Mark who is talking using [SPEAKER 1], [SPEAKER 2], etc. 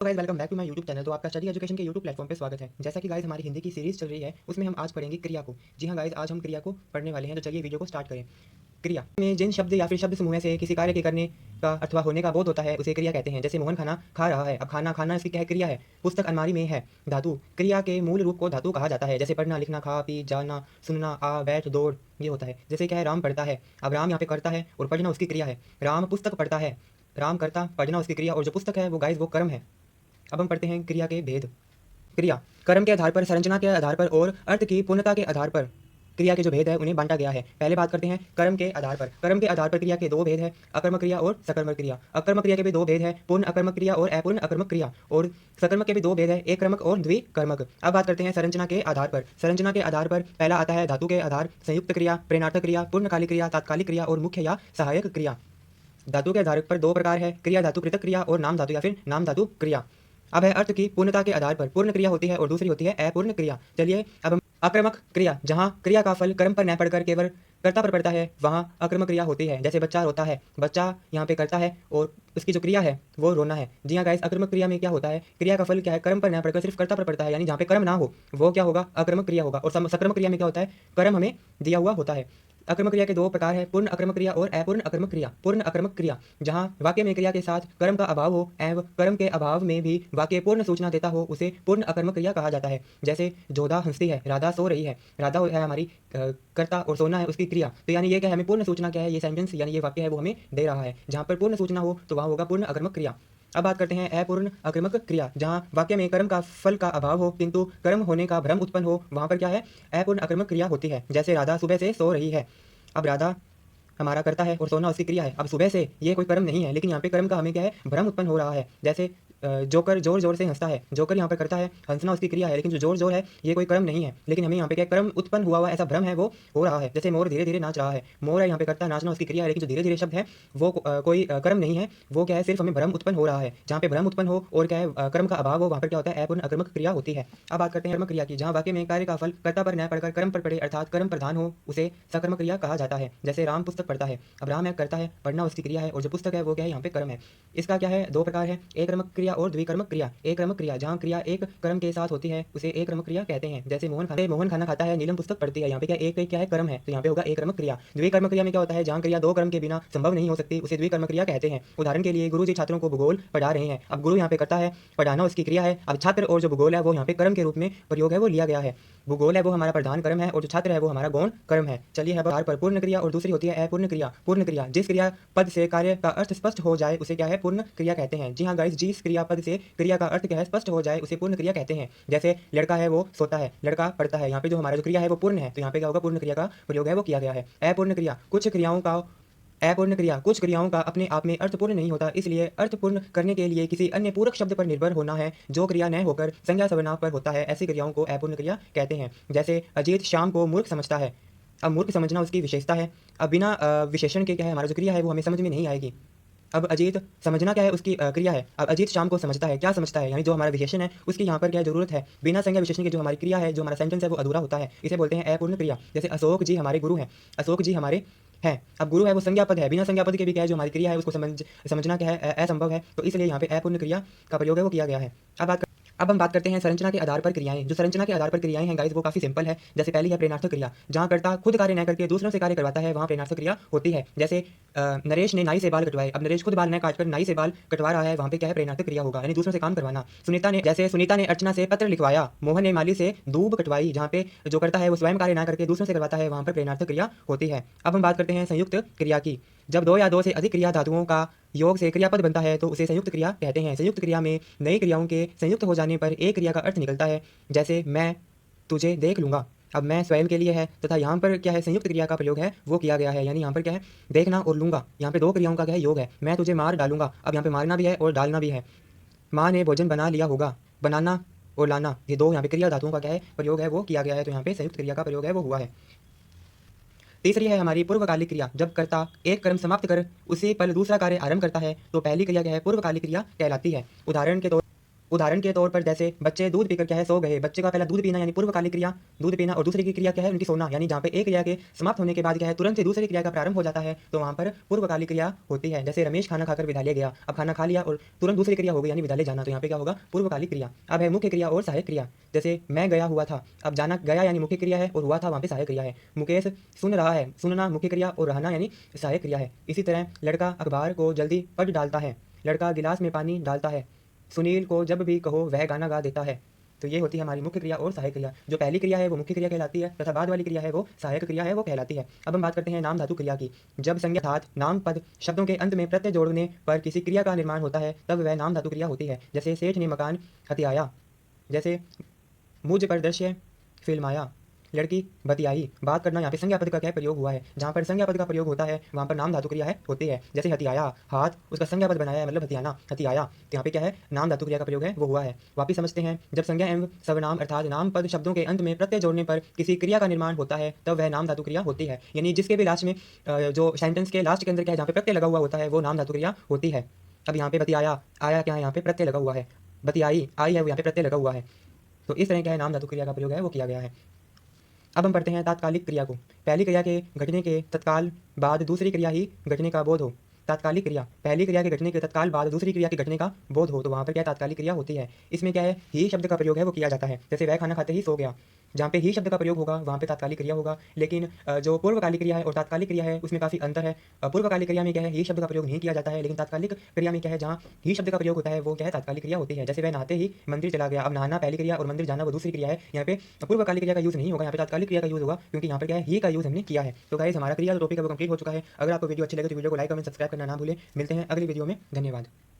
[SPEAKER 1] तो guys welcome back to my YouTube channel. तो आपका स्टडी एजुकेशन के यूट्यूब प्लेटफॉर्म पे स्वागत है। जैसा कि गाइस हमारी हिंदी की सीरीज चल रही है उसमें हम आज पढ़ेंगे क्रिया को। जी हाँ गाइस, आज हम क्रिया को पढ़ने वाले हैं। तो चलिए वीडियो को स्टार्ट करें। क्रिया में जिन शब्द या फिर शब्द समूह से किसी कार्य के करने का अथवा होने का बोध होता है उसे क्रिया कहते हैं। जैसे मोहन खाना खा रहा है। अब खाना खाना इसकी क्या है? क्रिया है। पुस्तक अलमारी में है। धातु क्रिया के मूल रूप को धातु कहा जाता है। जैसे पढ़ना, लिखना, खा पी, जाना, सुनना, आ बैठ, दौड़, ये होता है। जैसे क्या है? राम पढ़ता है। अब राम यहाँ पे करता है और पढ़ना उसकी क्रिया है। राम पुस्तक पढ़ता है। राम करता, पढ़ना उसकी क्रिया, और जो पुस्तक है वो गाइस वो कर्म है। अब हम पढ़ते हैं क्रिया के भेद। क्रिया कर्म के आधार पर, संरचना के आधार पर और अर्थ की पूर्णता के आधार पर क्रिया के जो भेद है उन्हें बांटा गया है। पहले बात करते हैं कर्म के आधार पर। कर्म के आधार पर क्रिया के दो भेद है, अकर्मक क्रिया और सकर्मक क्रिया। अकर्मक क्रिया के भी दो भेद है, पूर्ण अकर्मक क्रिया और अपूर्ण अकर्मक क्रिया। और सकर्मक के भी दो भेद है, एक क्रमक और द्विकर्मक। अब बात करते हैं संरचना के आधार पर। संरचना के आधार पर पहला आता है धातु के आधार, संयुक्त क्रिया, प्रेरणार्थक क्रिया, पूर्णकालिक क्रिया, तात्कालिक क्रिया और मुख्य या सहायक क्रिया। धातु के आधार पर दो प्रकार है, क्रिया धातु पृथक क्रिया और नाम धातु या फिर नाम धातु क्रिया। अब है अर्थ की पूर्णता के आधार पर, पूर्ण क्रिया होती है और दूसरी होती है अपूर्ण क्रिया। चलिए अब हम आक्रामक क्रिया, जहाँ क्रिया का फल कर्म पर न पड़कर केवल कर्ता पर पड़ता है, वहाँ आक्रामक क्रिया होती है। जैसे बच्चा रोता है, बच्चा यहाँ पे करता है और उसकी जो क्रिया है वो रोना है। जी हाँ गाइस, आक्रामक क्रिया में क्या होता है? क्रिया का फल क्या है? कर्म पर न पड़कर सिर्फ कर्ता पर पड़ता है, यानी जहाँ पे कर्म ना हो वो क्या होगा? आक्रामक क्रिया होगा। और सकर्मक क्रिया में क्या होता है? कर्म हमें दिया हुआ होता है। अकर्मक क्रिया के दो प्रकार है, पूर्ण अकर्मक क्रिया और अपूर्ण अकर्मक क्रिया। पूर्ण अकर्मक क्रिया, जहाँ वाक्य में क्रिया के साथ कर्म का अभाव हो एवं कर्म के अभाव में भी वाक्य पूर्ण सूचना देता हो, उसे पूर्ण अकर्मक क्रिया कहा जाता है। जैसे जोधा हंसती है, राधा सो रही है। राधा है हमारी कर्ता और सोना है उसकी क्रिया। तो यानी ये क्या है? हमें पूर्ण सूचना क्या है? ये सेंटेंस यानी ये वाक्य है वो हमें दे रहा है। जहाँ पर पूर्ण सूचना हो तो वहाँ होगा पूर्ण अकर्मक क्रिया। अब बात करते हैं अपूर्ण अकर्मक क्रिया, जहाँ वाक्य में कर्म का फल का अभाव हो किंतु कर्म होने का भ्रम उत्पन्न हो, वहाँ पर क्या है? अपूर्ण अकर्मक क्रिया होती है। जैसे राधा सुबह से सो रही है। अब राधा हमारा करता है और सोना उसकी क्रिया है। अब सुबह से ये कोई कर्म नहीं है, लेकिन यहाँ पे कर्म का हमें क्या है? भ्रम उत्पन्न हो रहा है। जैसे जोकर जोर जोर से हंसता है। जोकर यहाँ पर करता है, हंसना उसकी क्रिया है, लेकिन जो जोर जोर है ये कोई कर्म नहीं है, लेकिन हमें यहाँ पे क्या कर्म उत्पन्न हुआ हुआ ऐसा भ्रम है वो हो रहा है। जैसे मोर धीरे धीरे नाच रहा है। मोर है यहाँ पे करता है, नाचना उसकी क्रिया है, लेकिन जो धीरे धीरे शब्द है वो कोई कर्म नहीं है, वो क्या है? सिर्फ हमें भ्रम उत्पन्न हो रहा है। जहाँ पे भ्रम उत्पन्न हो और क्या है कर्म का अभाव हो, वहाँ पर क्या होता है? अपूर्ण अकर्मक क्रिया होती है। अब बात करते हैं कर्मक क्रिया की, जहाँ वाक्य में कार्य का फल कर्ता पर न पड़कर कर्म पर पड़े अर्थात कर्म प्रधान हो, उसे सकर्मक क्रिया कहा जाता है। जैसे राम पुस्तक पढ़ता है। अब राम है करता है, पढ़ना उसकी क्रिया है, और जो पुस्तक है वो क्या है? यहाँ पे कर्म है। इसका क्या है? दो प्रकार है, एक क्रमक क्रिया और द्विकर्मक क्रिया। एक क्रमक क्रिया, जहाँ क्रिया एक कर्म के साथ होती है उसे एक क्रमक क्रिया कहते हैं। जैसे मोहन खाना खाता है, नीलम पुस्तक पढ़ती है। यहाँ पे क्या एक क्या है? कर्म है, तो यहाँ पे होगा एक क्रमक क्रिया। द्विकर्मक क्रिया में क्या होता है? जहाँ क्रिया दो कर्म के बिना संभव नहीं हो सकती उसे द्विकर्मक क्रिया कहते हैं। उदाहरण के लिए गुरु जी छात्रों को भूगोल पढ़ा रहे हैं। अब गुरु यहाँ पे करता है, पढ़ाना उसकी क्रिया है। अब छात्र और जो भूगोल है वो यहाँ पे कर्म के रूप में प्रयोग है वो लिया गया है। भूगोल है वो हमारा प्रधान कर्म है और जो छात्र है वो हमारा गौण कर्म है। चलिए है पर पूर्ण क्रिया और दूसरी होती है अपूर्ण क्रिया। पूर्ण क्रिया, जिस क्रिया पद से कार्य का अर्थ स्पष्ट हो जाए उसे क्या है? पूर्ण क्रिया कहते हैं। जी हाँ गाइस, जिस क्रिया पद से क्रिया का अर्थ क्या है? स्पष्ट हो जाए उसे पूर्ण क्रिया कहते हैं। जैसे लड़का है वो सोता है, लड़का पढ़ता है। यहाँ पे जो हमारा जो क्रिया है वो पूर्ण है, तो यहाँ पे क्या होगा? पूर्ण क्रिया का प्रयोग है वो किया गया है। अपूर्ण क्रिया, अपूर्ण क्रिया कुछ क्रियाओं का अपने आप में अर्थपूर्ण नहीं होता, इसलिए अर्थपूर्ण करने के लिए किसी अन्य पूरक शब्द पर निर्भर होना है जो क्रिया न होकर संज्ञा सर्वनाम पर होता है। ऐसी क्रियाओं को अपूर्ण क्रिया कहते हैं। जैसे अजीत शाम को मूर्ख समझता है। अब मूर्ख समझना उसकी विशेषता है। अब बिना विशेषण के क्या है? हमारा जो क्रिया है वो हमें समझ में नहीं आएगी। अब अजीत समझना क्या है? उसकी क्रिया है। अब अजीत शाम को समझता है, क्या समझता है? यानी जो हमारा विशेषण है उसकी यहाँ पर क्या जरूरत है? बिना संज्ञा विशेषण की जो हमारी क्रिया है, जो हमारा सेंटेंस है वो अधूरा होता है, इसे बोलते हैं अपूर्ण क्रिया। जैसे अशोक जी हमारे गुरु हैं। अशोक जी हमारे हैं। अब गुरु है वो संज्ञा पद है, बिना संज्ञा पद के भी क्या है? जो हमारी क्रिया है उसको समझना क्या है? असंभव है, तो इसलिए यहाँ पे अपूर्ण क्रिया का प्रयोग है वो किया गया है। अब हम बात करते हैं संरचना के आधार पर क्रियाएं। जो संरचना के आधार पर क्रियाएं हैं गाइस वो काफी सिंपल है। जैसे पहली है प्रेरणार्थक क्रिया, जहां कर्ता खुद कार्य न करके दूसरों से कार्य करवाता है, वहां प्रेरणार्थक क्रिया होती है। जैसे नरेश ने नाई से बाल कटवाए। अब नरेश खुद बाल न काटकर नाई से बाल कटवा रहा है, वहां पे क्या है? प्रेरणार्थक क्रिया होगा, यानी दूसरों से काम करवाना। सुनीता ने अर्चना से पत्र लिखवाया। मोहन ने माली से दूब कटवाई। जहाँ पे जो करता है वो स्वयं कार्य न करके दूसरों से करवाता है, वहां पर प्रेरणार्थक क्रिया होती है। अब हम बात करते हैं संयुक्त क्रिया की। जब दो या दो से अधिक क्रिया धातुओं का योग से क्रियापद बनता है तो उसे संयुक्त क्रिया कहते हैं। संयुक्त क्रिया में नई क्रियाओं के संयुक्त हो जाने पर एक क्रिया का अर्थ निकलता है। जैसे मैं तुझे देख लूंगा। अब मैं स्वयं के लिए है तथा यहाँ पर क्या है? संयुक्त क्रिया का प्रयोग है वो किया गया है, यानी यहाँ पर क्या है? देखना और लूंगा, यहाँ पे दो क्रियाओं का क्या है? योग है। मैं तुझे मार डालूंगा। अब यहाँ पे मारना भी है और डालना भी है। माँ ने भोजन बना लिया होगा। बनाना और लाना, ये दो यहाँ पे क्रिया धातुओं का क्या है? प्रयोग है वो किया गया है, तो यहाँ पे संयुक्त क्रिया का प्रयोग है वो हुआ है। तीसरी है हमारी पूर्वकालिक क्रिया। जब कर्ता एक कर्म समाप्त कर उसी पर दूसरा कार्य आरंभ करता है तो पहली क्रिया क्या है? पूर्वकालिक क्रिया कहलाती है। उदाहरण के तौर पर जैसे बच्चे दूध पीकर क्या है सो गए, बच्चे का पहला दूध पीना यानी पूर्वकालिक क्रिया दूध पीना, और दूसरी की क्रिया क्या है उनकी सोना, यानी जहाँ पे एक क्रिया के समाप्त होने के बाद क्या है तुरंत से दूसरी क्रिया का प्रारंभ हो जाता है तो वहाँ पर पूर्वकालिक क्रिया होती है। जैसे रमेश खाना खाकर विद्यालय गया, अब खाना खा लिया और तुरंत दूसरी क्रिया हो गई यानी विद्यालय जाना, तो यहाँ पे क्या होगा पूर्वकालिक क्रिया। अब है मुख्य क्रिया और सहायक क्रिया। जैसे मैं गया हुआ था, अब जाना गया यानी मुख्य क्रिया है और हुआ था वहाँ पे सहायक क्रिया है। मुकेश सुन रहा है, सुनना मुख्य क्रिया और रहना यानी सहायक क्रिया है। इसी तरह लड़का अखबार को जल्दी पढ़ डालता है, लड़का गिलास में पानी डालता है, सुनील को जब भी कहो वह गाना गा देता है। तो ये होती है हमारी मुख्य क्रिया और सहायक क्रिया। जो पहली क्रिया है वो मुख्य क्रिया कहलाती है तथा बाद वाली क्रिया है वो सहायक क्रिया है वो कहलाती है। अब हम बात करते हैं नाम धातु क्रिया की। जब संज्ञा अर्थात नाम पद शब्दों के अंत में प्रत्यय जोड़ने पर किसी क्रिया का निर्माण होता है तब वह नाम धातु क्रिया होती है। जैसे सेठ ने मकान हथियाया, जैसे मुझ पर दृश्य फिल्माया, लड़की बतियाई। बात करना यहाँ पे संज्ञा पद का क्या प्रयोग हुआ है, जहाँ पर संज्ञा पद का प्रयोग होता है वहाँ पर नाम धातु क्रिया है होती है। जैसे हथियाया हाथ, उसका संज्ञा पद बनाया है मतलब हथियाना, हथियाया, तो यहाँ पे क्या है नाम धातु क्रिया का प्रयोग है वो हुआ है। वापिस समझते हैं, जब संज्ञा एवं सर्वनाम अर्थात नाम पद शब्दों के अंत में प्रत्यय जोड़ने पर किसी क्रिया का निर्माण होता है तब वह नाम धातु क्रिया होती है। यानी जिसके भी लास्ट में जो सेंटेंस के लास्ट के अंदर क्या है जहाँ पे प्रत्यय लगा हुआ होता है वो नाम धातु क्रिया होती है। अब यहाँ पे बतियाया, आया क्या है यहाँ पे प्रत्यय लगा हुआ है, बतियाई आई है वो यहाँ पे प्रत्यय लगा हुआ है। तो इस तरह क्या है नाम धातु क्रिया का प्रयोग है वो किया गया है। अब हम पढ़ते हैं तात्कालिक क्रिया को। पहली क्रिया के घटने के तत्काल बाद दूसरी क्रिया ही घटने का बोध हो। तात्कालिक क्रिया पहली क्रिया के घटने के तत्काल बाद दूसरी क्रिया के घटने का बोध हो तो वहाँ पर क्या तात्कालिक क्रिया होती है। इसमें क्या है ही शब्द का प्रयोग है वो किया जाता है। जैसे वह खाना खाते ही सो गया, जहाँ पे ही शब्द का प्रयोग होगा वहाँ पे तात्कालिक क्रिया होगा। लेकिन जो पूर्वकालिक क्रिया है और तात्कालिक क्रिया है उसमें काफ़ी अंतर है। पूर्वकालिक क्रिया में क्या है ही शब्द का प्रयोग नहीं किया जाता है, लेकिन तात्कालिक क्रिया में क्या है जहाँ ही शब्द का प्रयोग होता है वो क्या है तात्कालिक क्रिया होती है। जैसे वह नहाते ही मंदिर चला गया, अब नहाना पहली क्रिया और मंदिर जाना वो दूसरी क्रिया है। यहाँ पे पूर्वकालिक क्रिया का यूज़ नहीं होगा, यहाँ पे तात्कालिक क्रिया का यूज़ होगा क्योंकि यहाँ पर क्या है ही का यूज़ हमने किया है। तो गाइस हमारा क्रिया जो टॉपिक है वो कंप्लीट हो चुका है। अगर आपको वीडियो अच्छी लगे तो वीडियो को लाइक कमेंट सब्सक्राइब करना ना भूलें। मिलते हैं अगली वीडियो में, धन्यवाद।